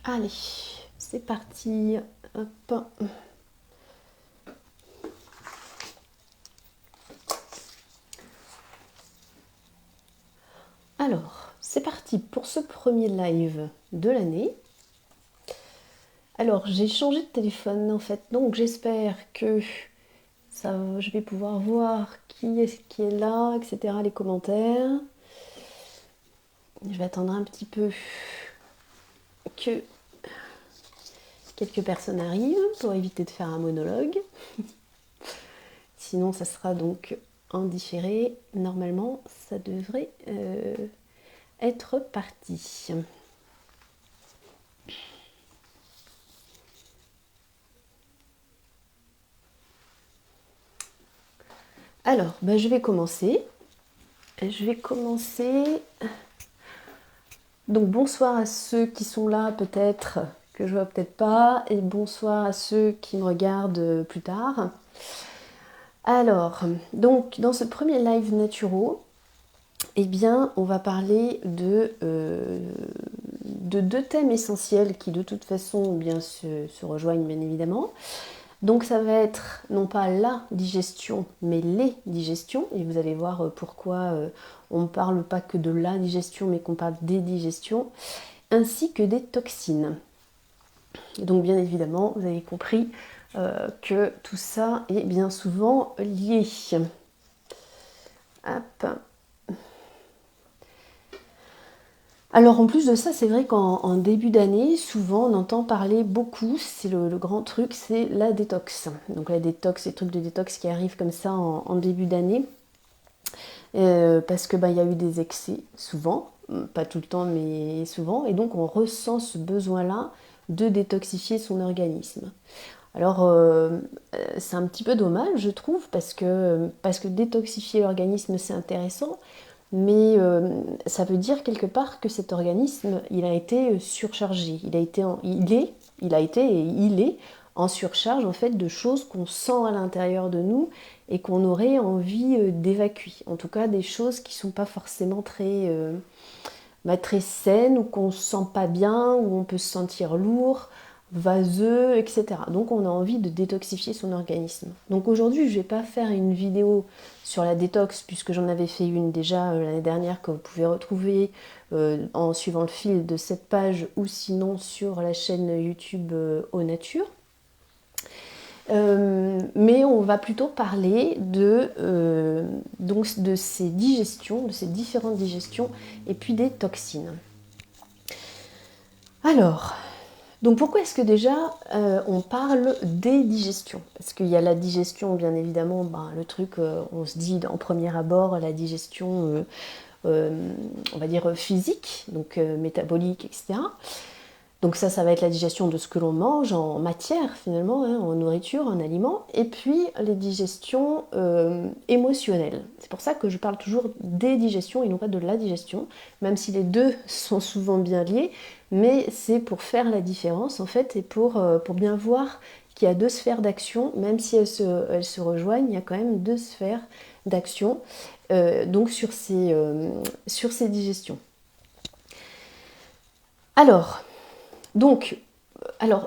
Allez, c'est parti. Hop. Alors, c'est parti pour ce premier live de l'année. Alors, j'ai changé de téléphone en fait, donc j'espère que je vais pouvoir voir qui est là, etc., les commentaires. Je vais attendre un petit peu que quelques personnes arrivent pour éviter de faire un monologue. Sinon, ça sera donc en différé. Normalement, ça devrait être parti. Alors, je vais commencer. Donc, bonsoir à ceux qui sont là, peut-être, que je vois peut-être pas, et bonsoir à ceux qui me regardent plus tard. Alors, donc, dans ce premier live naturo, eh bien, on va parler de deux thèmes essentiels qui, de toute façon, bien, se rejoignent, bien évidemment. Donc ça va être non pas la digestion, mais les digestions. Et vous allez voir pourquoi on ne parle pas que de la digestion, mais qu'on parle des digestions, ainsi que des toxines. Et donc bien évidemment, vous avez compris que tout ça est bien souvent lié. Hop. Alors en plus de ça, c'est vrai qu'en début d'année, souvent on entend parler beaucoup, c'est le grand truc, c'est la détox. Donc la détox, les trucs de détox qui arrivent comme ça en début d'année. Parce que il y a eu des excès, souvent, pas tout le temps, mais souvent, et donc on ressent ce besoin-là de détoxifier son organisme. Alors c'est un petit peu dommage, je trouve, parce que détoxifier l'organisme c'est intéressant, mais ça veut dire quelque part que cet organisme, il a été surchargé. Il est en surcharge en fait de choses qu'on sent à l'intérieur de nous et qu'on aurait envie d'évacuer. En tout cas, des choses qui ne sont pas forcément très saines ou qu'on ne se sent pas bien, où on peut se sentir lourd, vaseux, etc. Donc on a envie de détoxifier son organisme. Donc aujourd'hui, je ne vais pas faire une vidéo sur la détox, puisque j'en avais fait une déjà l'année dernière que vous pouvez retrouver en suivant le fil de cette page ou sinon sur la chaîne YouTube Eau Nature. Mais on va plutôt parler de ces digestions, de ces différentes digestions et puis des toxines. Alors, donc pourquoi est-ce que déjà on parle des digestions? Parce qu'il y a la digestion, bien évidemment, le truc, on se dit en premier abord, la digestion, on va dire physique, donc métabolique, etc. Donc ça va être la digestion de ce que l'on mange en matière finalement, en nourriture, en aliments, et puis les digestions émotionnelles. C'est pour ça que je parle toujours des digestions et non pas de la digestion, même si les deux sont souvent bien liés, mais c'est pour faire la différence en fait et pour bien voir qu'il y a deux sphères d'action, même si elles se rejoignent, il y a quand même deux sphères d'action donc sur ces digestions. Alors,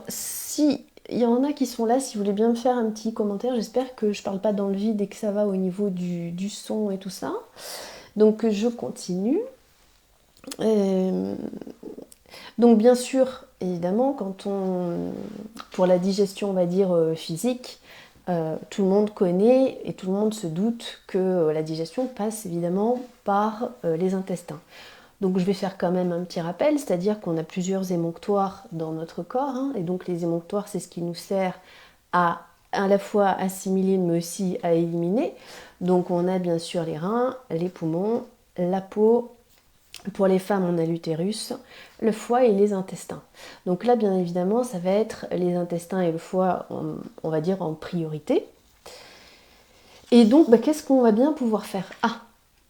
si il y en a qui sont là, si vous voulez bien me faire un petit commentaire, j'espère que je parle pas dans le vide et que ça va au niveau du son et tout ça. Donc je continue. Donc bien sûr, évidemment, pour la digestion, on va dire physique, tout le monde connaît et tout le monde se doute que la digestion passe évidemment par les intestins. Donc je vais faire quand même un petit rappel, c'est-à-dire qu'on a plusieurs émonctoires dans notre corps, et donc les émonctoires, c'est ce qui nous sert à la fois assimiler, mais aussi à éliminer. Donc on a bien sûr les reins, les poumons, la peau, pour les femmes on a l'utérus, le foie et les intestins. Donc là bien évidemment ça va être les intestins et le foie, on va dire en priorité. Et donc qu'est-ce qu'on va bien pouvoir faire?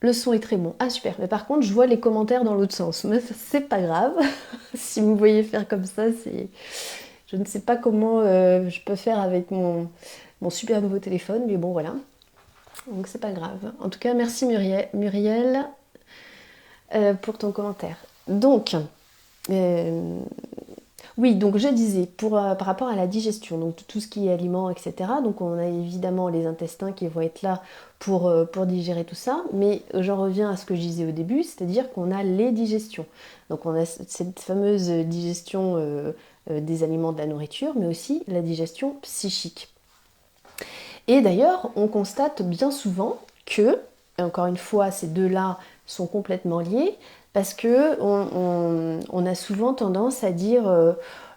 Le son est très bon. Super. Mais par contre, je vois les commentaires dans l'autre sens. Mais c'est pas grave. Si vous me voyez faire comme ça, je ne sais pas comment je peux faire avec mon super nouveau téléphone. Mais bon, voilà. Donc c'est pas grave. En tout cas, merci Muriel pour ton commentaire. Donc, Oui, donc je disais, par rapport à la digestion, donc tout ce qui est aliments, etc., donc on a évidemment les intestins qui vont être là pour digérer tout ça, mais j'en reviens à ce que je disais au début, c'est-à-dire qu'on a les digestions. Donc on a cette fameuse digestion des aliments, de la nourriture, mais aussi la digestion psychique. Et d'ailleurs, on constate bien souvent que, et encore une fois, ces deux-là sont complètement liés, parce que on a souvent tendance à dire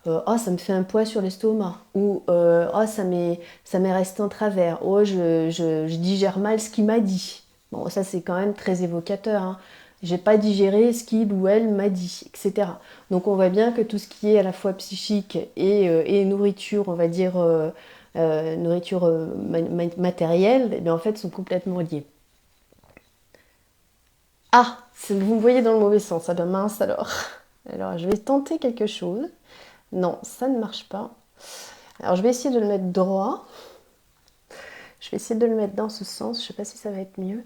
oh, ça me fait un poids sur l'estomac, ou oh, ça m'est resté en travers, oh, je digère mal ce qu'il m'a dit. Bon, ça c'est quand même très évocateur, hein. J'ai pas digéré ce qu'il ou elle m'a dit, etc. Donc on voit bien que tout ce qui est à la fois psychique et nourriture, on va dire nourriture matérielle, eh en fait sont complètement liées. Ah, vous me voyez dans le mauvais sens, ah ben mince alors. Alors je vais tenter quelque chose. Non, ça ne marche pas. Alors je vais essayer de le mettre droit. Je vais essayer de le mettre dans ce sens, je ne sais pas si ça va être mieux.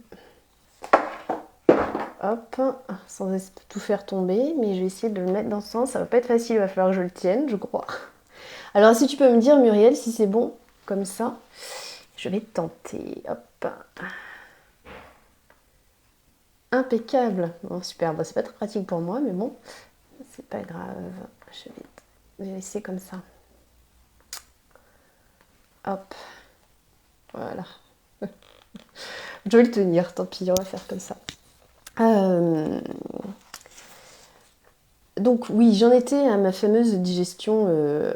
Hop, sans tout faire tomber, mais je vais essayer de le mettre dans ce sens. Ça va pas être facile, il va falloir que je le tienne, je crois. Alors si tu peux me dire, Muriel, si c'est bon, comme ça, je vais tenter. Hop. Impeccable. Bon, super. Bon, c'est pas très pratique pour moi, mais bon, c'est pas grave. Je vais laisser comme ça. Hop. Voilà. Je vais le tenir, tant pis, on va faire comme ça. Donc oui, j'en étais à ma fameuse digestion.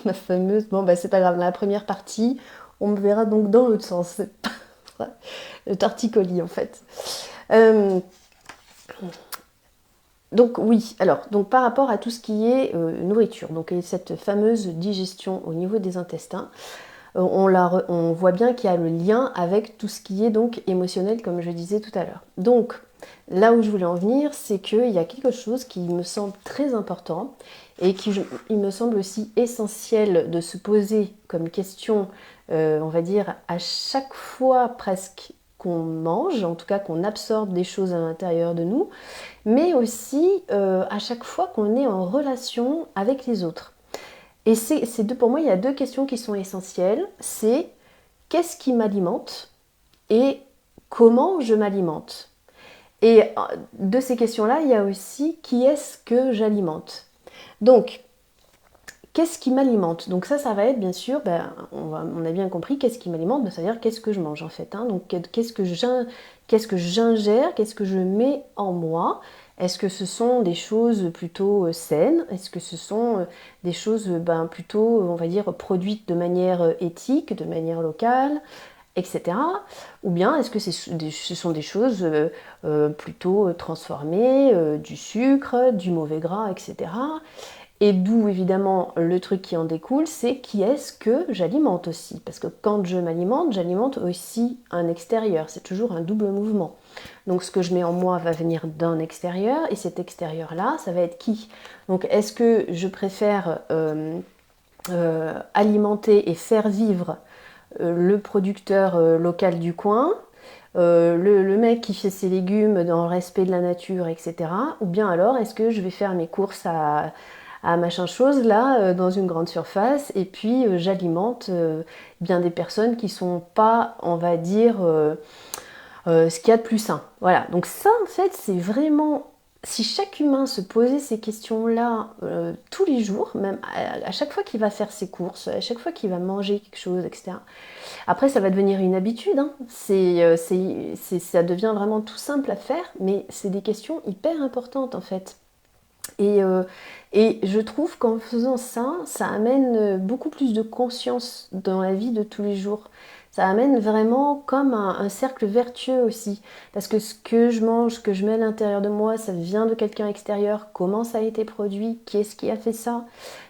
Ma fameuse... Bon, bah c'est pas grave, dans la première partie, on me verra donc dans l'autre sens. Le torticolis, en fait. Donc oui, alors donc par rapport à tout ce qui est nourriture, donc cette fameuse digestion au niveau des intestins, on voit bien qu'il y a le lien avec tout ce qui est donc émotionnel, comme je disais tout à l'heure. Donc là où je voulais en venir, c'est qu'il y a quelque chose qui me semble très important et il me semble aussi essentiel de se poser comme question, on va dire, à chaque fois presque qu'on mange, en tout cas qu'on absorbe des choses à l'intérieur de nous, mais aussi à chaque fois qu'on est en relation avec les autres. Et pour moi, il y a deux questions qui sont essentielles. C'est qu'est-ce qui m'alimente et comment je m'alimente. Et de ces questions-là, il y a aussi qui est-ce que j'alimente. Donc, qu'est-ce qui m'alimente? Donc ça va être bien sûr, on a bien compris, qu'est-ce qui m'alimente, c'est-à-dire qu'est-ce que je mange en fait. Hein. Donc qu'est-ce que j'ingère, qu'est-ce que je mets en moi? Est-ce que ce sont des choses plutôt saines? Est-ce que ce sont des choses plutôt, on va dire, produites de manière éthique, de manière locale, etc. Ou bien est-ce que ce sont des choses plutôt transformées, du sucre, du mauvais gras, etc. Et d'où évidemment le truc qui en découle, c'est qui est-ce que j'alimente aussi. Parce que quand je m'alimente, j'alimente aussi un extérieur. C'est toujours un double mouvement. Donc ce que je mets en moi va venir d'un extérieur, et cet extérieur-là, ça va être qui? Donc est-ce que je préfère alimenter et faire vivre le producteur local du coin, le mec qui fait ses légumes dans le respect de la nature, etc. Ou bien alors, est-ce que je vais faire mes courses à machin chose là dans une grande surface et puis j'alimente bien des personnes qui sont pas, on va dire, ce qu'il y a de plus sain. Voilà, donc ça en fait c'est vraiment, si chaque humain se posait ces questions-là tous les jours, même à chaque fois qu'il va faire ses courses, à chaque fois qu'il va manger quelque chose, etc. Après ça va devenir une habitude, hein. Ça devient vraiment tout simple à faire, mais c'est des questions hyper importantes en fait. Et je trouve qu'en faisant ça, ça amène beaucoup plus de conscience dans la vie de tous les jours. Ça amène vraiment comme un cercle vertueux aussi. Parce que ce que je mange, ce que je mets à l'intérieur de moi, ça vient de quelqu'un extérieur. Comment ça a été produit? Qui est-ce qui a fait ça?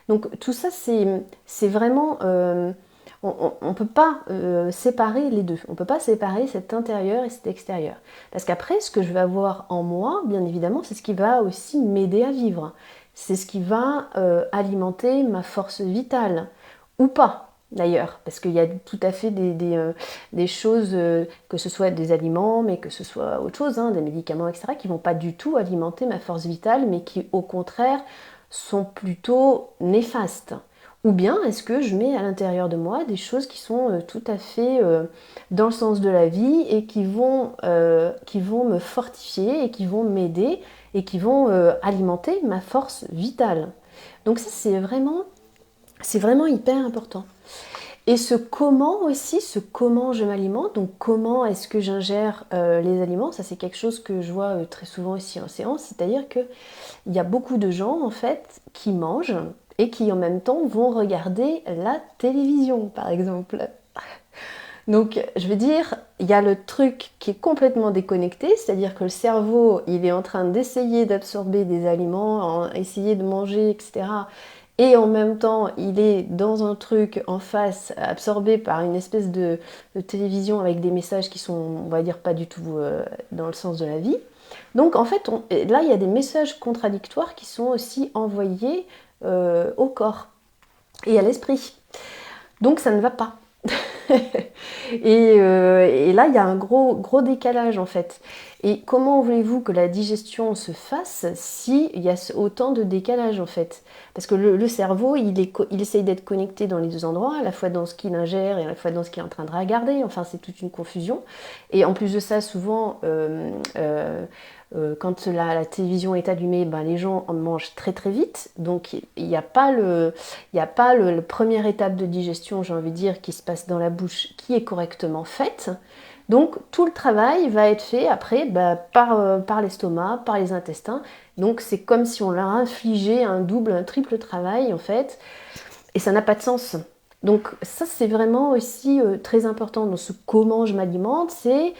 Donc tout ça, c'est vraiment... on ne peut pas séparer les deux. On ne peut pas séparer cet intérieur et cet extérieur. Parce qu'après, ce que je vais avoir en moi, bien évidemment, c'est ce qui va aussi m'aider à vivre. C'est ce qui va alimenter ma force vitale. Ou pas, d'ailleurs. Parce qu'il y a tout à fait des choses, que ce soit des aliments, mais que ce soit autre chose, hein, des médicaments, etc., qui ne vont pas du tout alimenter ma force vitale, mais qui, au contraire, sont plutôt néfastes? Ou bien est-ce que je mets à l'intérieur de moi des choses qui sont tout à fait dans le sens de la vie et qui vont me fortifier et qui vont m'aider et qui vont alimenter ma force vitale? Donc ça, c'est vraiment hyper important. Et ce comment aussi, ce comment je m'alimente, donc comment est-ce que j'ingère les aliments, ça c'est quelque chose que je vois très souvent ici en séance, c'est-à-dire qu'il y a beaucoup de gens en fait qui mangent et qui en même temps vont regarder la télévision par exemple. Donc je veux dire, il y a le truc qui est complètement déconnecté, c'est-à-dire que le cerveau il est en train d'essayer d'absorber des aliments, essayer de manger, etc. Et en même temps, il est dans un truc en face, absorbé par une espèce de télévision avec des messages qui sont, on va dire, pas du tout dans le sens de la vie. Donc en fait, là, il y a des messages contradictoires qui sont aussi envoyés au corps et à l'esprit. Donc ça ne va pas. Et là, il y a un gros décalage en fait. Et comment voulez-vous que la digestion se fasse s'il y a autant de décalage en fait? Parce que le cerveau, il essaye d'être connecté dans les deux endroits, à la fois dans ce qu'il ingère et à la fois dans ce qu'il est en train de regarder. Enfin, c'est toute une confusion. Et en plus de ça, souvent, quand la télévision est allumée, ben, les gens en mangent très très vite. Donc, il n'y a pas le première étape de digestion, j'ai envie de dire, qui se passe dans la bouche, qui est correctement faite. Donc tout le travail va être fait après par l'estomac, par les intestins. Donc c'est comme si on leur infligeait un double, un triple travail en fait. Et ça n'a pas de sens. Donc ça c'est vraiment aussi très important dans ce comment je m'alimente, c'est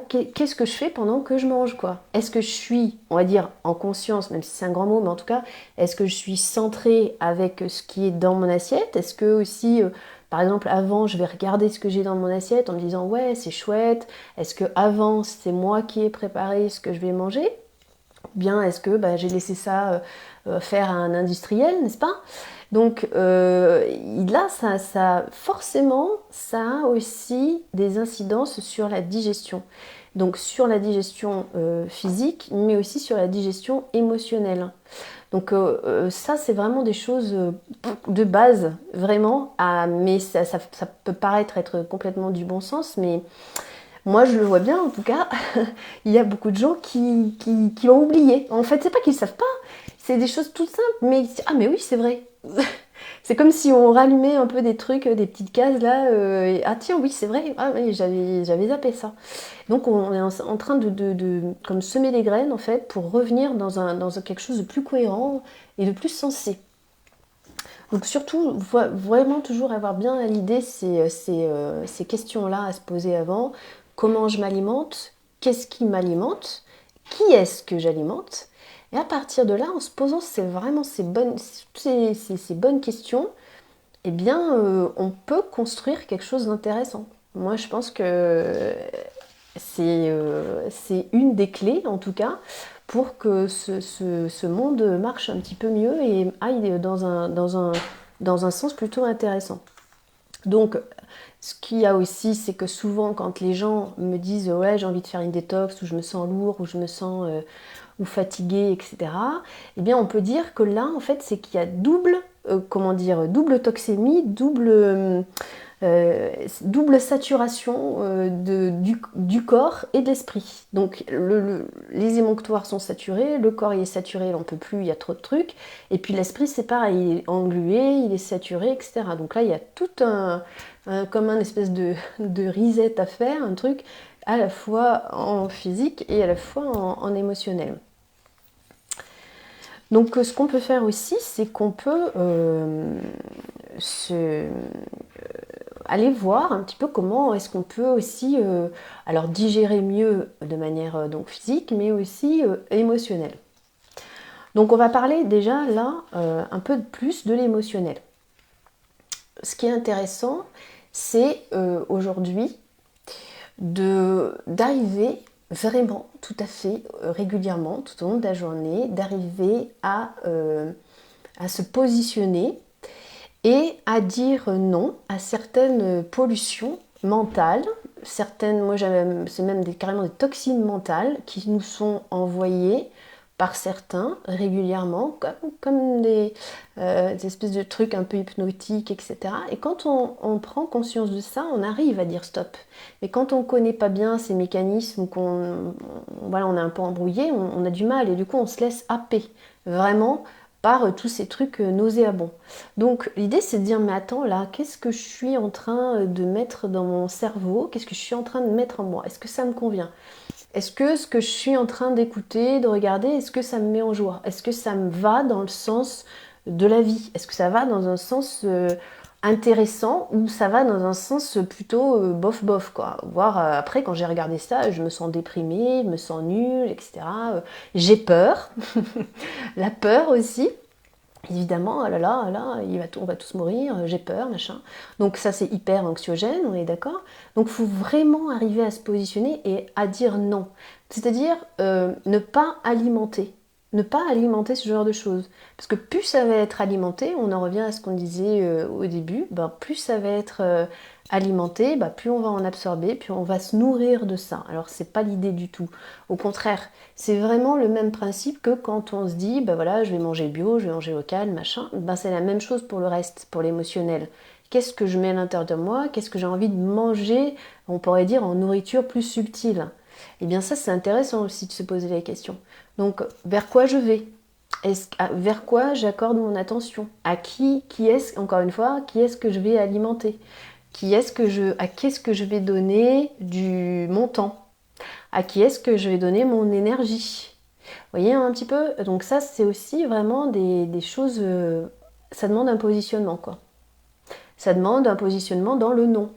qu'est-ce que je fais pendant que je mange quoi? Est-ce que je suis, on va dire, en conscience, même si c'est un grand mot, mais en tout cas, est-ce que je suis centrée avec ce qui est dans mon assiette? Est-ce que aussi, par exemple, avant, je vais regarder ce que j'ai dans mon assiette en me disant ouais, c'est chouette. Est-ce que avant, c'est moi qui ai préparé ce que je vais manger? Bien, est-ce que j'ai laissé ça faire à un industriel, n'est-ce pas? Donc là, forcément, ça a aussi des incidences sur la digestion. Donc sur la digestion physique, mais aussi sur la digestion émotionnelle. Donc ça, c'est vraiment des choses de base, vraiment. Mais ça peut paraître être complètement du bon sens, mais moi, je le vois bien, en tout cas. Il y a beaucoup de gens qui ont oublié. En fait, c'est pas qu'ils savent pas, c'est des choses toutes simples, mais ah mais oui, c'est vrai. C'est comme si on rallumait un peu des trucs, des petites cases là. Ah tiens, oui, c'est vrai. Ah oui, j'avais zappé ça. Donc on est en train de comme semer les graines en fait pour revenir dans quelque chose de plus cohérent et de plus sensé. Donc surtout, vraiment toujours avoir bien à l'idée ces questions-là à se poser avant. Comment je m'alimente? Qu'est-ce qui m'alimente? Qui est-ce que j'alimente? Et à partir de là, en se posant vraiment ces bonnes questions, eh bien, on peut construire quelque chose d'intéressant. Moi, je pense que c'est une des clés, en tout cas, pour que ce monde marche un petit peu mieux et aille dans un sens plutôt intéressant. Donc, ce qu'il y a aussi, c'est que souvent, quand les gens me disent « ouais, j'ai envie de faire une détox » ou « je me sens lourd » ou « je me sens ou fatigué », etc., eh bien, on peut dire que là, en fait, c'est qu'il y a double toxémie, double saturation du corps et de l'esprit. Donc les émonctoires sont saturés, le corps il est saturé, il n'en peut plus, il y a trop de trucs. Et puis l'esprit c'est pareil, il est englué, il est saturé, etc. Donc là il y a tout comme un espèce de reset à faire, un truc à la fois en physique et à la fois en émotionnel. Donc ce qu'on peut faire aussi, c'est qu'on peut aller voir un petit peu comment est-ce qu'on peut aussi alors digérer mieux de manière donc physique, mais aussi émotionnelle. Donc on va parler déjà là un peu plus de l'émotionnel. Ce qui est intéressant, c'est aujourd'hui d'arriver vraiment tout à fait régulièrement, tout au long de la journée, d'arriver à se positionner et à dire non à certaines pollutions mentales, c'est même carrément des toxines mentales qui nous sont envoyées par certains régulièrement, comme des espèces de trucs un peu hypnotiques, etc. Et quand on prend conscience de ça, on arrive à dire stop. Mais quand on ne connaît pas bien ces mécanismes, ou voilà, on est un peu embrouillé, on a du mal et du coup on se laisse happer vraiment par tous ces trucs nauséabonds. Donc l'idée c'est de dire mais attends là, qu'est-ce que je suis en train de mettre dans mon cerveau? Qu'est-ce que je suis en train de mettre en moi? Est-ce que ça me convient? Est-ce que ce que je suis en train d'écouter, de regarder, est-ce que ça me met en joie? Est-ce que ça me va dans le sens de la vie? Est-ce que ça va dans un sens intéressant ou ça va dans un sens plutôt bof bof quoi? Voire après quand j'ai regardé ça, je me sens déprimée, je me sens nulle, etc. J'ai peur, la peur aussi. Évidemment, oh là, on va tous mourir, j'ai peur, machin. Donc ça c'est hyper anxiogène, on est d'accord. Donc il faut vraiment arriver à se positionner et à dire non. C'est-à-dire ne pas alimenter. Ne pas alimenter ce genre de choses. Parce que plus ça va être alimenté, on en revient à ce qu'on disait au début, ben, plus ça va être alimenté, ben, plus on va en absorber, plus on va se nourrir de ça. Alors c'est pas l'idée du tout. Au contraire, c'est vraiment le même principe que quand on se dit, ben voilà, je vais manger bio, je vais manger local, machin. Ben c'est la même chose pour le reste, pour l'émotionnel. Qu'est-ce que je mets à l'intérieur de moi? Qu'est-ce que j'ai envie de manger? On pourrait dire en nourriture plus subtile. Eh bien ça c'est intéressant aussi de se poser la question. Donc vers quoi je vais? Vers quoi j'accorde mon attention? À qui est-ce, encore une fois, qui est-ce que je vais alimenter? À qui est-ce que je vais donner mon temps? À qui est-ce que je vais donner mon énergie? Vous voyez un petit peu? Donc ça, c'est aussi vraiment des choses... ça demande un positionnement, quoi. Ça demande un positionnement dans le non.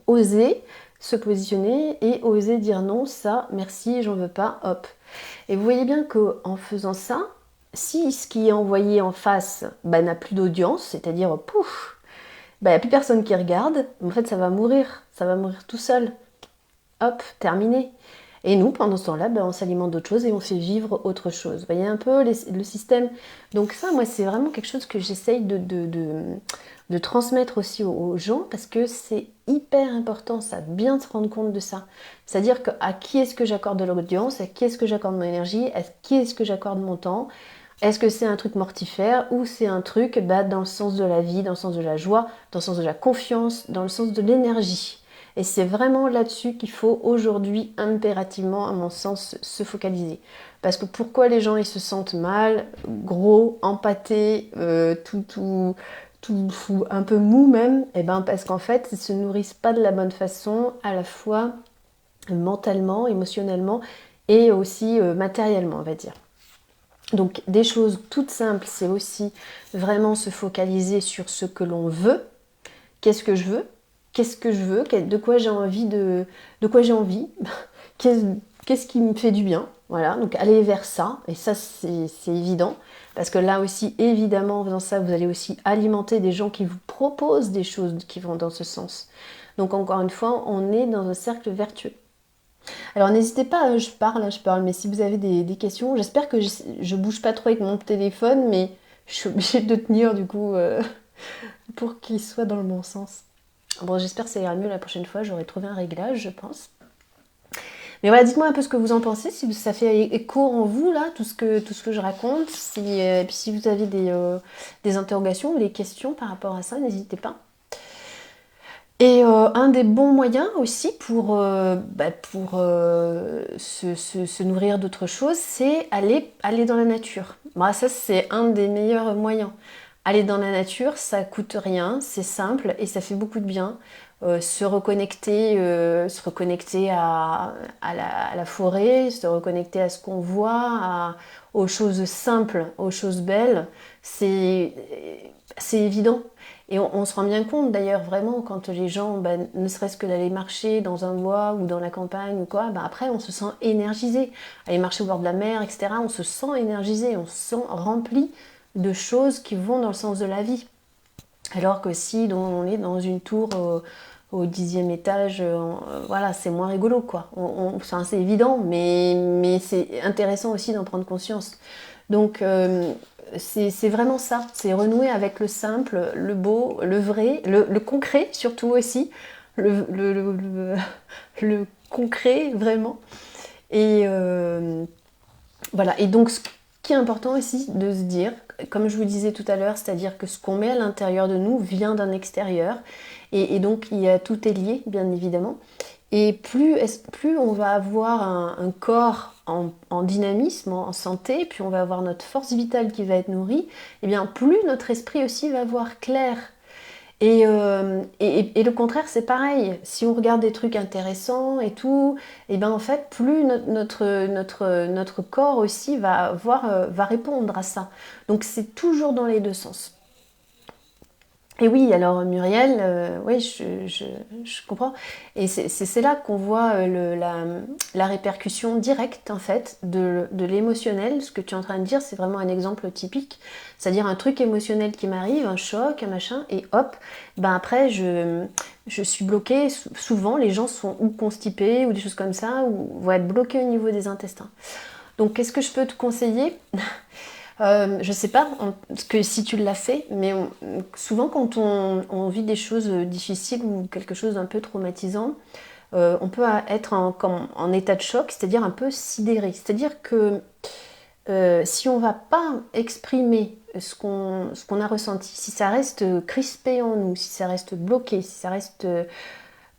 Oser se positionner et oser dire non, ça, merci, j'en veux pas, hop. Et vous voyez bien qu'en faisant ça, si ce qui est envoyé en face bah, n'a plus d'audience, c'est-à-dire pouf, bah, il n'y a plus personne qui regarde, en fait ça va mourir tout seul. Hop, terminé. Et nous, pendant ce temps-là, ben, on s'alimente d'autres choses et on fait vivre autre chose. Vous voyez un peu le système. Donc ça, moi, c'est vraiment quelque chose que j'essaye de transmettre aussi aux gens parce que c'est hyper important, ça, bien se rendre compte de ça. C'est-à-dire à qui est-ce que j'accorde de l'audience, à qui est-ce que j'accorde mon énergie, à qui est-ce que j'accorde mon temps. Est-ce que c'est un truc mortifère ou c'est un truc bah, dans le sens de la vie, dans le sens de la joie, dans le sens de la confiance, dans le sens de l'énergie. Et c'est vraiment là-dessus qu'il faut aujourd'hui impérativement, à mon sens, se focaliser. Parce que pourquoi les gens ils se sentent mal, gros, empâtés, tout fou, un peu mou même? Eh ben parce qu'en fait, ils ne se nourrissent pas de la bonne façon, à la fois mentalement, émotionnellement et aussi matériellement, on va dire. Donc des choses toutes simples, c'est aussi vraiment se focaliser sur ce que l'on veut. Qu'est-ce que je veux? Qu'est-ce que je veux? De quoi j'ai envie de quoi j'ai envie? Qu'est-ce qui me fait du bien? Voilà, donc aller vers ça, et ça c'est évident, parce que là aussi, évidemment, en faisant ça, vous allez aussi alimenter des gens qui vous proposent des choses qui vont dans ce sens. Donc encore une fois, on est dans un cercle vertueux. Alors n'hésitez pas, je parle, mais si vous avez des questions, j'espère que je bouge pas trop avec mon téléphone, mais je suis obligée de tenir du coup pour qu'il soit dans le bon sens. Bon, j'espère que ça ira mieux la prochaine fois, j'aurai trouvé un réglage, je pense. Mais voilà, dites-moi un peu ce que vous en pensez, si ça fait écho en vous, là, tout ce que je raconte. Et puis si vous avez des interrogations ou des questions par rapport à ça, n'hésitez pas. Et un des bons moyens aussi pour se nourrir d'autre chose, c'est aller dans la nature. Moi, ça, c'est un des meilleurs moyens. Aller dans la nature, ça coûte rien, c'est simple et ça fait beaucoup de bien. Se reconnecter à la forêt, se reconnecter à ce qu'on voit, aux choses simples, aux choses belles, c'est évident. Et on se rend bien compte d'ailleurs vraiment quand les gens, ne serait-ce que d'aller marcher dans un bois ou dans la campagne ou quoi, après on se sent énergisé. Aller marcher au bord de la mer, etc., on se sent énergisé, on se sent rempli de choses qui vont dans le sens de la vie. Alors que si on est dans une tour au 10e étage, voilà, c'est moins rigolo quoi. C'est évident, mais c'est intéressant aussi d'en prendre conscience. Donc c'est vraiment ça, c'est renouer avec le simple, le beau, le vrai, le concret surtout aussi, le concret vraiment. Et Voilà, et donc ce qui est important aussi de se dire, comme je vous disais tout à l'heure, c'est-à-dire que ce qu'on met à l'intérieur de nous vient d'un extérieur, et donc tout est lié, bien évidemment. Et plus on va avoir un corps en dynamisme, en santé, plus on va avoir notre force vitale qui va être nourrie, et bien plus notre esprit aussi va voir clair. Et le contraire, c'est pareil. Si on regarde des trucs intéressants et tout, et bien en fait, plus notre corps aussi va répondre à ça. Donc c'est toujours dans les deux sens. Et oui, alors Muriel, oui, je comprends. Et c'est là qu'on voit la répercussion directe, en fait, de l'émotionnel. Ce que tu es en train de dire, c'est vraiment un exemple typique. C'est-à-dire un truc émotionnel qui m'arrive, un choc, un machin, et hop, ben après, je suis bloquée. Souvent, les gens sont ou constipés, ou des choses comme ça, ou vont être bloqués au niveau des intestins. Donc, qu'est-ce que je peux te conseiller? Je sais pas que si tu l'as fait, mais souvent quand on vit des choses difficiles ou quelque chose d'un peu traumatisant, on peut être en état de choc, c'est-à-dire un peu sidéré. C'est-à-dire que si on va pas exprimer ce qu'on a ressenti, si ça reste crispé en nous, si ça reste bloqué, si ça reste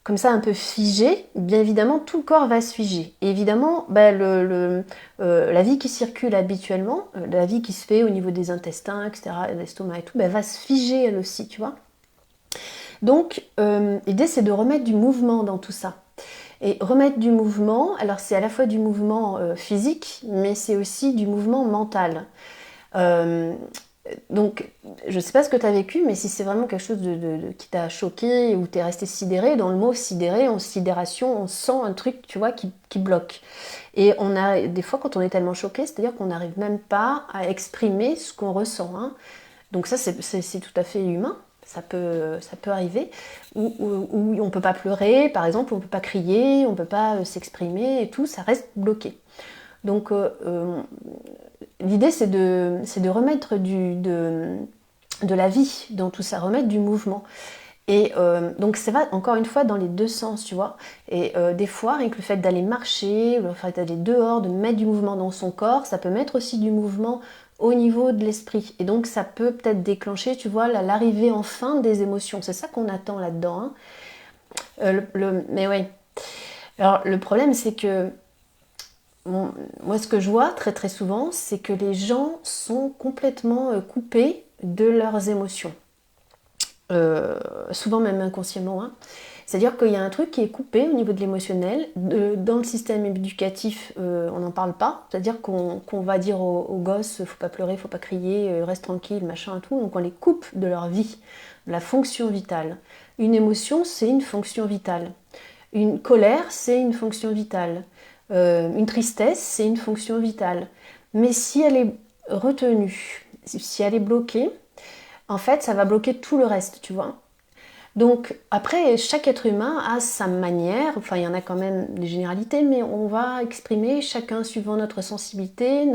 comme ça un peu figé, bien évidemment tout le corps va se figer. Et évidemment, bah, la vie qui circule habituellement, la vie qui se fait au niveau des intestins, etc., l'estomac et tout, bah, va se figer elle aussi, tu vois. Donc l'idée c'est de remettre du mouvement dans tout ça. Et remettre du mouvement, alors c'est à la fois du mouvement physique, mais c'est aussi du mouvement mental. Euh, donc, je ne sais pas ce que tu as vécu, mais si c'est vraiment quelque chose qui t'a choqué ou t'es resté sidéré, dans le mot sidéré, en sidération, on sent un truc, tu vois, qui bloque. Et on a des fois, quand on est tellement choqué, c'est-à-dire qu'on n'arrive même pas à exprimer ce qu'on ressent. Hein. Donc ça, c'est tout à fait humain. Ça peut arriver. Ou on ne peut pas pleurer, par exemple, on ne peut pas crier, on ne peut pas s'exprimer et tout, ça reste bloqué. Donc, l'idée, c'est de remettre de la vie dans tout ça, remettre du mouvement. Et donc, ça va encore une fois dans les deux sens, tu vois. Et des fois, avec le fait d'aller marcher, le fait d'aller dehors, de mettre du mouvement dans son corps, ça peut mettre aussi du mouvement au niveau de l'esprit. Et donc, ça peut peut-être déclencher, tu vois, l'arrivée enfin des émotions. C'est ça qu'on attend là-dedans. Hein. Mais ouais. Alors, le problème, c'est que moi, ce que je vois très très souvent, c'est que les gens sont complètement coupés de leurs émotions. Souvent même inconsciemment. Hein. C'est-à-dire qu'il y a un truc qui est coupé au niveau de l'émotionnel. Dans le système éducatif, on n'en parle pas. C'est-à-dire qu'on va dire aux gosses, faut pas pleurer, faut pas crier, reste tranquille, machin et tout. Donc on les coupe de leur vie, de la fonction vitale. Une émotion, c'est une fonction vitale. Une colère, c'est une fonction vitale. Une tristesse, c'est une fonction vitale. Mais si elle est retenue, si elle est bloquée, en fait, ça va bloquer tout le reste, tu vois. Donc, après, chaque être humain a sa manière, enfin, il y en a quand même des généralités, mais on va exprimer chacun suivant notre sensibilité,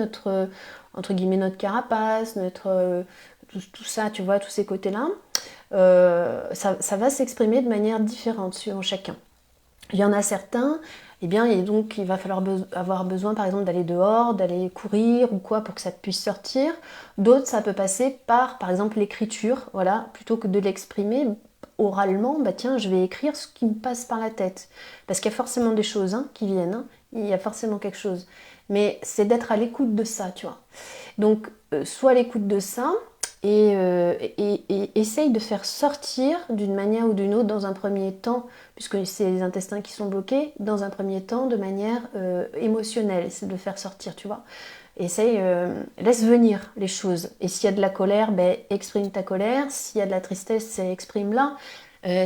entre guillemets, notre carapace, tout ça, tu vois, tous ces côtés-là. Ça va s'exprimer de manière différente suivant chacun. Il y en a certains, eh bien, et donc il va falloir avoir besoin par exemple d'aller dehors, d'aller courir ou quoi pour que ça puisse sortir. D'autres, ça peut passer par exemple l'écriture, voilà, plutôt que de l'exprimer oralement, bah tiens, je vais écrire ce qui me passe par la tête. Parce qu'il y a forcément des choses hein, qui viennent, hein. Il y a forcément quelque chose. Mais c'est d'être à l'écoute de ça, tu vois. Donc, soit à l'écoute de ça, et essaye de faire sortir d'une manière ou d'une autre dans un premier temps, puisque c'est les intestins qui sont bloqués, dans un premier temps de manière émotionnelle, c'est de le faire sortir, tu vois. Essaye, laisse venir les choses. Et s'il y a de la colère, ben, exprime ta colère. S'il y a de la tristesse, exprime-la.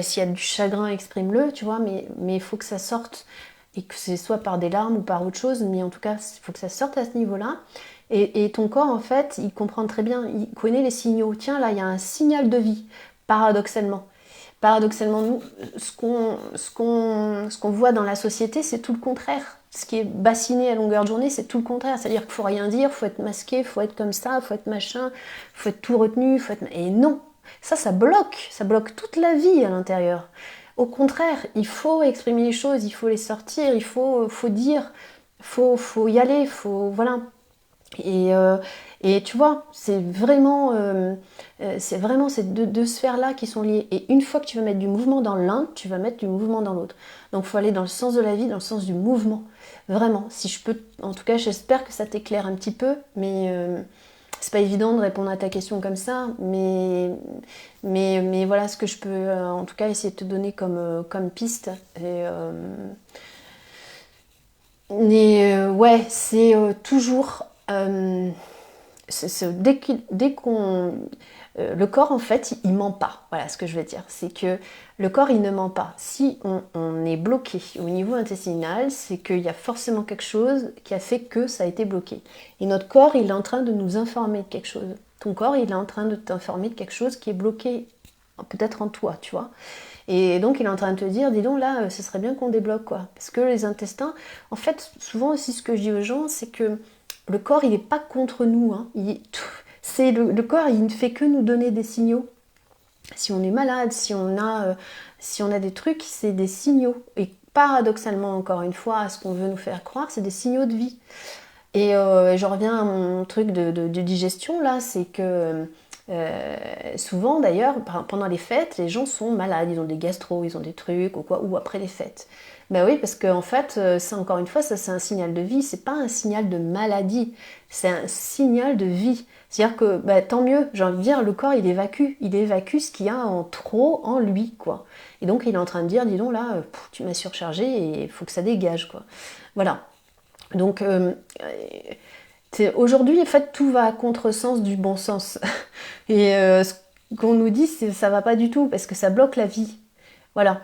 S'il y a du chagrin, exprime-le, tu vois, mais il faut que ça sorte, et que ce soit par des larmes ou par autre chose, mais en tout cas, il faut que ça sorte à ce niveau-là. Et ton corps, en fait, il comprend très bien, il connaît les signaux. Tiens, là, il y a un signal de vie, paradoxalement. Paradoxalement, nous, ce qu'on voit dans la société, c'est tout le contraire. Ce qui est bassiné à longueur de journée, c'est tout le contraire. C'est-à-dire qu'il faut rien dire, faut être masqué, il faut être comme ça, faut être machin, faut être tout retenu, faut être... Et non, ça bloque toute la vie à l'intérieur. Au contraire, il faut exprimer les choses, il faut les sortir, il faut dire, faut y aller, faut... Voilà. Et tu vois, c'est vraiment ces deux sphères-là qui sont liées. Et une fois que tu vas mettre du mouvement dans l'un, tu vas mettre du mouvement dans l'autre. Donc il faut aller dans le sens de la vie, dans le sens du mouvement. Vraiment, si je peux, en tout cas, j'espère que ça t'éclaire un petit peu, mais c'est pas évident de répondre à ta question comme ça, mais voilà ce que je peux, en tout cas, essayer de te donner comme piste. Ouais, c'est toujours dès qu'on... le corps, en fait, il ment pas. Voilà ce que je veux dire. C'est que le corps, il ne ment pas. Si on est bloqué au niveau intestinal, c'est qu'il y a forcément quelque chose qui a fait que ça a été bloqué. Et notre corps, il est en train de nous informer de quelque chose. Ton corps, il est en train de t'informer de quelque chose qui est bloqué, peut-être en toi, tu vois. Et donc, il est en train de te dire, dis donc, là, ce serait bien qu'on débloque, quoi. Parce que les intestins, en fait, souvent aussi, ce que je dis aux gens, c'est que le corps, il n'est pas contre nous. Hein. Le corps, il ne fait que nous donner des signaux. Si on est malade, si on a des trucs, c'est des signaux. Et paradoxalement, encore une fois, à ce qu'on veut nous faire croire, c'est des signaux de vie. Et je reviens à mon truc de digestion, là, c'est que souvent, d'ailleurs, pendant les fêtes, les gens sont malades, ils ont des gastro, ils ont des trucs, ou après les fêtes. Ben oui, parce qu'en fait, ça, encore une fois, ça c'est un signal de vie, c'est pas un signal de maladie, c'est un signal de vie. C'est-à-dire que, tant mieux, j'ai envie de dire, le corps, il évacue ce qu'il y a en trop en lui, quoi. Et donc, il est en train de dire, dis donc, là, tu m'as surchargé et il faut que ça dégage, quoi. Voilà. Donc, aujourd'hui, en fait, tout va à contresens du bon sens. Et ce qu'on nous dit, c'est ça va pas du tout, parce que ça bloque la vie. Voilà.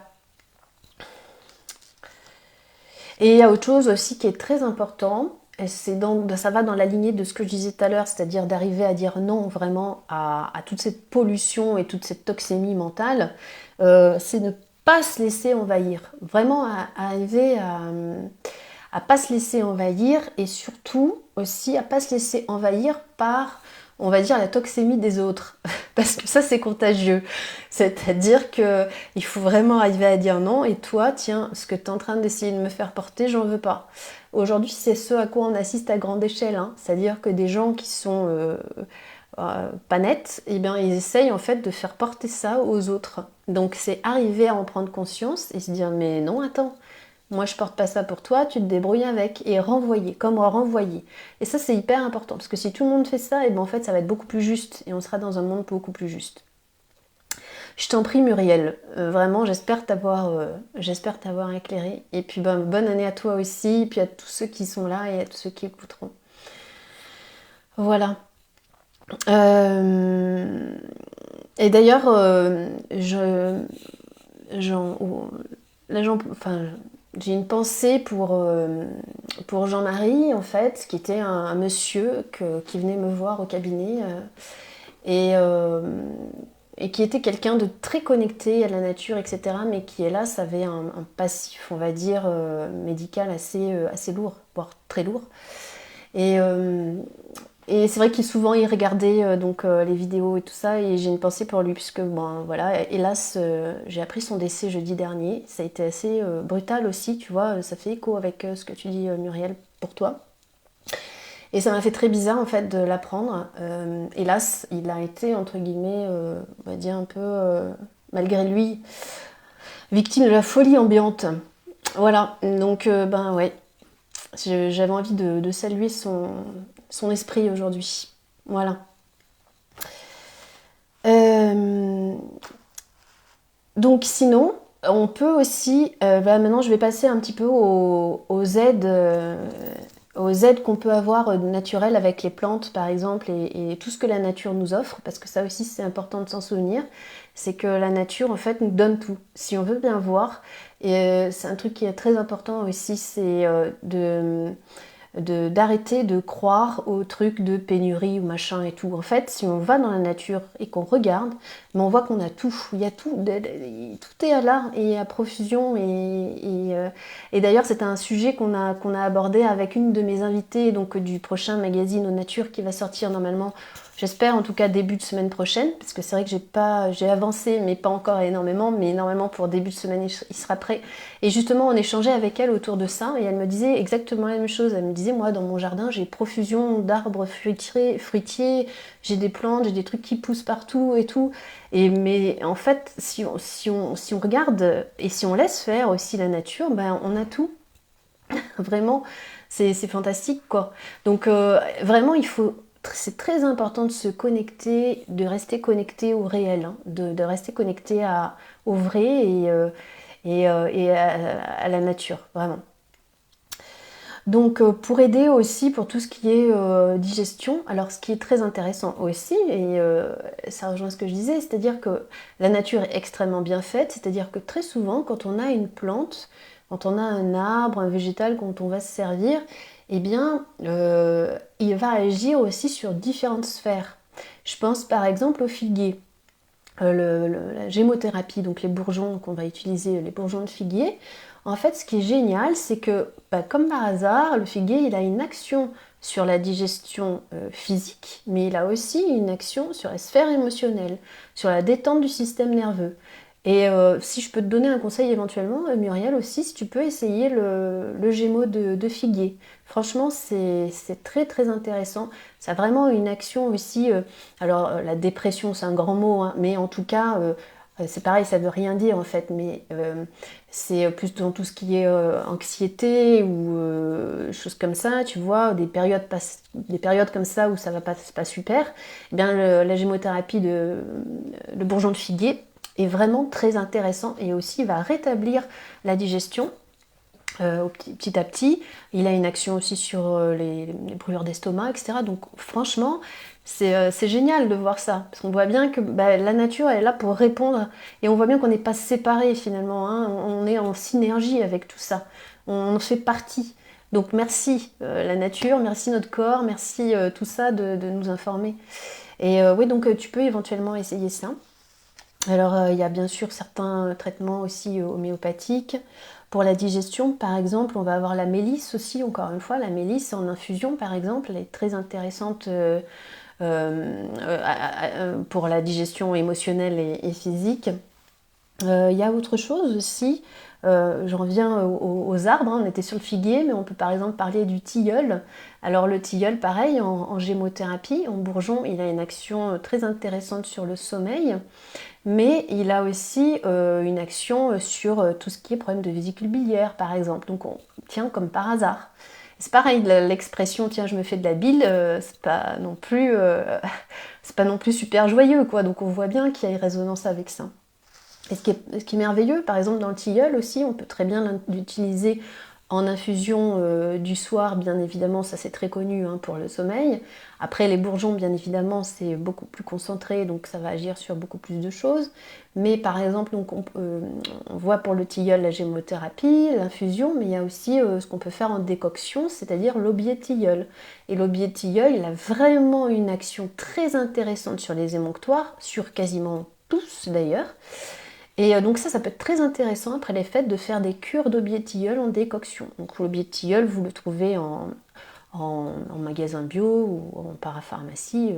Et il y a autre chose aussi qui est très important, et ça va dans la lignée de ce que je disais tout à l'heure, c'est-à-dire d'arriver à dire non vraiment à toute cette pollution et toute cette toxémie mentale, c'est ne pas se laisser envahir. Vraiment arriver à pas se laisser envahir et surtout aussi à pas se laisser envahir par, on va dire, la toxémie des autres. Parce que ça, c'est contagieux. C'est-à-dire que il faut vraiment arriver à dire non et toi, tiens, ce que tu es en train d'essayer de me faire porter, j'en veux pas. Aujourd'hui, c'est ce à quoi on assiste à grande échelle. Hein. C'est-à-dire que des gens qui sont pas nets, eh bien, ils essayent en fait de faire porter ça aux autres. Donc c'est arriver à en prendre conscience et se dire mais non, attends, moi, je porte pas ça pour toi, tu te débrouilles avec. Et renvoyer, comme renvoyer. Et ça, c'est hyper important, parce que si tout le monde fait ça, et ben en fait, ça va être beaucoup plus juste, et on sera dans un monde beaucoup plus juste. Je t'en prie, Muriel. Vraiment, j'espère t'avoir éclairé. Et puis, bonne année à toi aussi, et puis à tous ceux qui sont là, et à tous ceux qui écouteront. Voilà. Et d'ailleurs, j'ai une pensée pour Jean-Marie, en fait, qui était un monsieur qui venait me voir au cabinet et, euh, et qui était quelqu'un de très connecté à la nature, etc., mais qui, hélas, avait un passif, on va dire, médical assez lourd, voire très lourd. Et, euh, et c'est vrai qu'il souvent il regardait les vidéos et tout ça, et j'ai une pensée pour lui puisque bon voilà, hélas j'ai appris son décès jeudi dernier. Ça a été assez brutal aussi, tu vois, ça fait écho avec ce que tu dis Muriel pour toi. Et ça m'a fait très bizarre en fait de l'apprendre. Hélas, il a été entre guillemets, on va dire un peu malgré lui, victime de la folie ambiante. Voilà, donc ouais, j'avais envie de saluer son esprit aujourd'hui. Voilà. Donc sinon, on peut aussi, maintenant je vais passer un petit peu aux aides qu'on peut avoir naturelles avec les plantes par exemple et tout ce que la nature nous offre, parce que ça aussi c'est important de s'en souvenir, c'est que la nature en fait nous donne tout. Si on veut bien voir, et c'est un truc qui est très important aussi, c'est d'arrêter de croire aux trucs de pénurie ou machin et tout. En fait, si on va dans la nature et qu'on regarde, mais on voit qu'on a tout. Il y a tout, tout est là et à profusion. Et d'ailleurs, c'est un sujet qu'on a abordé avec une de mes invitées donc du prochain magazine Aux Nature qui va sortir normalement J'espère en tout cas début de semaine prochaine, parce que c'est vrai que j'ai avancé, mais pas encore énormément, mais normalement pour début de semaine il sera prêt. Et justement on échangeait avec elle autour de ça, et elle me disait exactement la même chose. Elle me disait, moi dans mon jardin j'ai profusion d'arbres fruitiers, j'ai des plantes, j'ai des trucs qui poussent partout et tout. Mais en fait, si on regarde et si on laisse faire aussi la nature, ben on a tout. Vraiment, c'est fantastique quoi. Donc vraiment, c'est très important de se connecter, de rester connecté au réel, hein, de rester connecté au vrai et à la nature, vraiment. Donc pour aider aussi pour tout ce qui est digestion, alors ce qui est très intéressant aussi, et ça rejoint ce que je disais, c'est-à-dire que la nature est extrêmement bien faite, c'est-à-dire que très souvent quand on a une plante, quand on a un arbre, un végétal, quand on va se servir, eh bien il va agir aussi sur différentes sphères. Je pense par exemple au figuier. La gémothérapie, donc les bourgeons qu'on va utiliser, les bourgeons de figuier. En fait, ce qui est génial, c'est que, comme par hasard, le figuier, il a une action sur la digestion physique, mais il a aussi une action sur la sphère émotionnelle, sur la détente du système nerveux. Et si je peux te donner un conseil éventuellement, Muriel aussi, si tu peux essayer le gémeau de figuier. Franchement, c'est très très intéressant. Ça a vraiment une action aussi. Alors, la dépression, c'est un grand mot, hein, mais en tout cas, c'est pareil, ça veut rien dire en fait, mais c'est plus dans tout ce qui est anxiété ou choses comme ça, tu vois, des périodes comme ça où ça va pas, c'est pas super. Eh bien, la gémothérapie le bourgeon de figuier est vraiment très intéressant et aussi va rétablir la digestion petit à petit. Il a une action aussi sur les brûlures d'estomac, etc. Donc franchement, c'est génial de voir ça. Parce qu'on voit bien que la nature elle est là pour répondre. Et on voit bien qu'on n'est pas séparés finalement. Hein. On est en synergie avec tout ça. On fait partie. Donc merci la nature, merci notre corps, merci tout ça de nous informer. Et oui, donc tu peux éventuellement essayer ça. Alors, il y a bien sûr certains traitements aussi homéopathiques. Pour la digestion, par exemple, on va avoir la mélisse aussi, encore une fois. La mélisse en infusion, par exemple, elle est très intéressante pour la digestion émotionnelle et physique. Il y a autre chose aussi, j'en reviens aux arbres, hein. On était sur le figuier, mais on peut par exemple parler du tilleul. Alors le tilleul, pareil, en gémothérapie, en bourgeon, il a une action très intéressante sur le sommeil, mais il a aussi une action sur tout ce qui est problème de vésicule biliaire, par exemple. Donc tiens, comme par hasard. C'est pareil, l'expression «tiens, je me fais de la bile», c'est pas non plus, c'est pas non plus super joyeux, quoi. Donc on voit bien qu'il y a une résonance avec ça. Et ce qui est merveilleux, par exemple dans le tilleul aussi, on peut très bien l'utiliser en infusion du soir, bien évidemment, ça c'est très connu hein, pour le sommeil. Après les bourgeons, bien évidemment, c'est beaucoup plus concentré, donc ça va agir sur beaucoup plus de choses. Mais par exemple, donc, on voit pour le tilleul la gémothérapie, l'infusion, mais il y a aussi ce qu'on peut faire en décoction, c'est-à-dire l'aubier de tilleul. Et l'aubier de tilleul, il a vraiment une action très intéressante sur les émonctoires, sur quasiment tous d'ailleurs. Et donc ça peut être très intéressant après les fêtes de faire des cures d'aubier de tilleul en décoction. Donc l'aubier de tilleul, vous le trouvez en magasin bio ou en parapharmacie.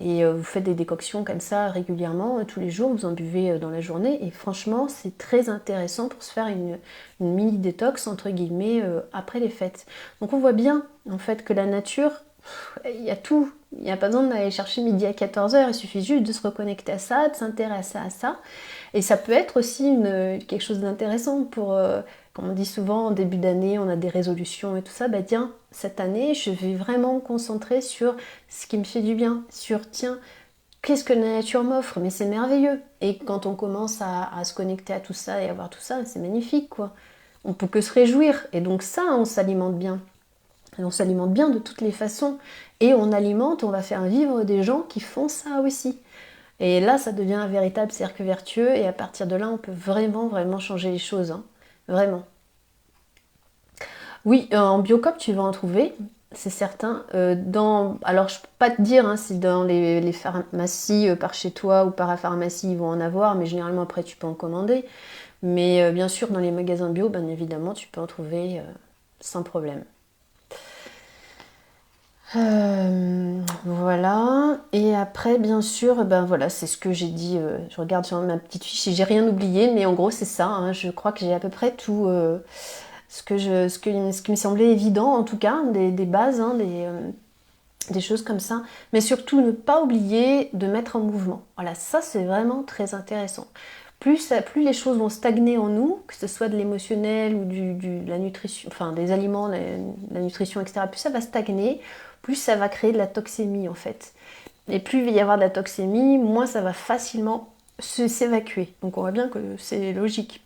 Et vous faites des décoctions comme ça régulièrement, tous les jours, vous en buvez dans la journée. Et franchement, c'est très intéressant pour se faire une mini détox, entre guillemets, après les fêtes. Donc on voit bien, en fait, que la nature, il y a tout. Il n'y a pas besoin d'aller chercher midi à 14h, il suffit juste de se reconnecter à ça, de s'intéresser à ça. Et ça peut être aussi quelque chose d'intéressant pour, comme on dit souvent, en début d'année, on a des résolutions et tout ça. Bah tiens, cette année, je vais vraiment me concentrer sur ce qui me fait du bien, sur tiens, qu'est-ce que la nature m'offre? Mais c'est merveilleux. Et quand on commence à se connecter à tout ça et à voir tout ça, c'est magnifique, quoi. On peut que se réjouir. Et donc ça, on s'alimente bien. Et on s'alimente bien de toutes les façons. Et on va faire vivre des gens qui font ça aussi. Et là, ça devient un véritable cercle vertueux. Et à partir de là, on peut vraiment, vraiment changer les choses. Hein. Vraiment. Oui, en Biocop, tu vas en trouver, c'est certain. Alors, je peux pas te dire hein, si dans les pharmacies par chez toi ou parapharmacie, ils vont en avoir, mais généralement, après, tu peux en commander. Mais bien sûr, dans les magasins bio, bien évidemment, tu peux en trouver sans problème. Voilà, et après bien sûr, ben voilà, c'est ce que j'ai dit, je regarde sur ma petite fiche si j'ai rien oublié, mais en gros c'est ça, hein, je crois que j'ai à peu près tout ce qui me semblait évident en tout cas, des bases, hein, des choses comme ça, mais surtout ne pas oublier de mettre en mouvement. Voilà, ça c'est vraiment très intéressant. Plus les choses vont stagner en nous, que ce soit de l'émotionnel ou de la nutrition, enfin des aliments, la nutrition, etc., plus ça va stagner, plus ça va créer de la toxémie en fait. Et plus il va y avoir de la toxémie, moins ça va facilement s'évacuer. Donc on voit bien que c'est logique.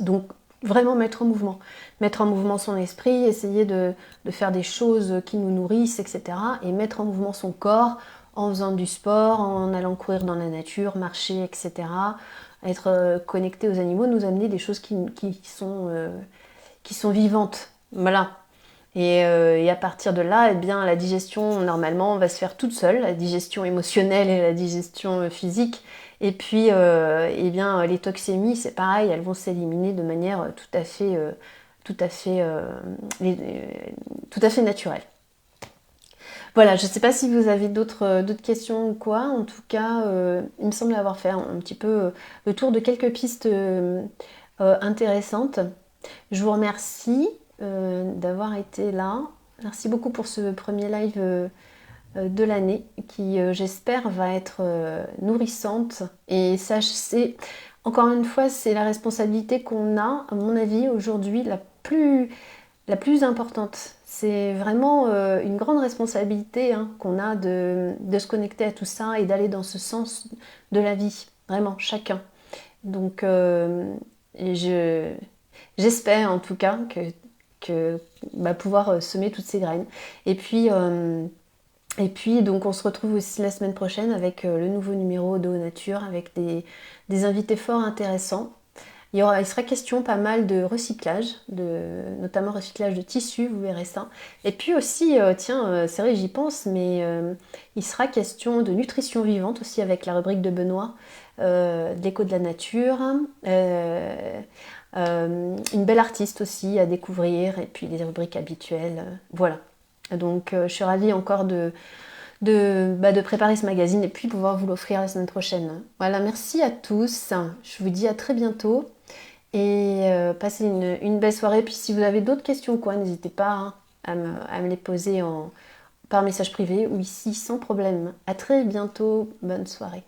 Donc vraiment mettre en mouvement. Mettre en mouvement son esprit, essayer de faire des choses qui nous nourrissent, etc. Et mettre en mouvement son corps en faisant du sport, en allant courir dans la nature, marcher, etc. Être connecté aux animaux, nous amener des choses qui sont vivantes. Voilà. Et à partir de là, eh bien, la digestion, normalement, va se faire toute seule, la digestion émotionnelle et la digestion physique. Et puis, eh bien, les toxémies, c'est pareil, elles vont s'éliminer de manière tout à fait, tout à fait naturelle. Voilà, je ne sais pas si vous avez d'autres questions ou quoi. En tout cas, il me semble avoir fait un petit peu le tour de quelques pistes intéressantes. Je vous remercie d'avoir été là. Merci beaucoup pour ce premier live de l'année qui, j'espère, va être nourrissante. Et c'est encore une fois, c'est la responsabilité qu'on a, à mon avis, aujourd'hui, la plus importante. C'est vraiment une grande responsabilité hein, qu'on a de se connecter à tout ça et d'aller dans ce sens de la vie. Vraiment, chacun. Donc, j'espère en tout cas que pouvoir semer toutes ces graines. Et puis, donc, on se retrouve aussi la semaine prochaine avec le nouveau numéro d'Eau Nature, avec des invités fort intéressants. Il sera question pas mal de recyclage, notamment recyclage de tissus, vous verrez ça. Et puis aussi, c'est vrai, j'y pense, mais il sera question de nutrition vivante aussi avec la rubrique de Benoît, de l'écho de la nature. Une belle artiste aussi à découvrir, et puis les rubriques habituelles. Voilà. Donc je suis ravie encore de préparer ce magazine et puis pouvoir vous l'offrir la semaine prochaine. Voilà, merci à tous. Je vous dis à très bientôt et passez une belle soirée. Puis si vous avez d'autres questions, quoi, n'hésitez pas hein, à me les poser par message privé ou ici sans problème. À très bientôt. Bonne soirée.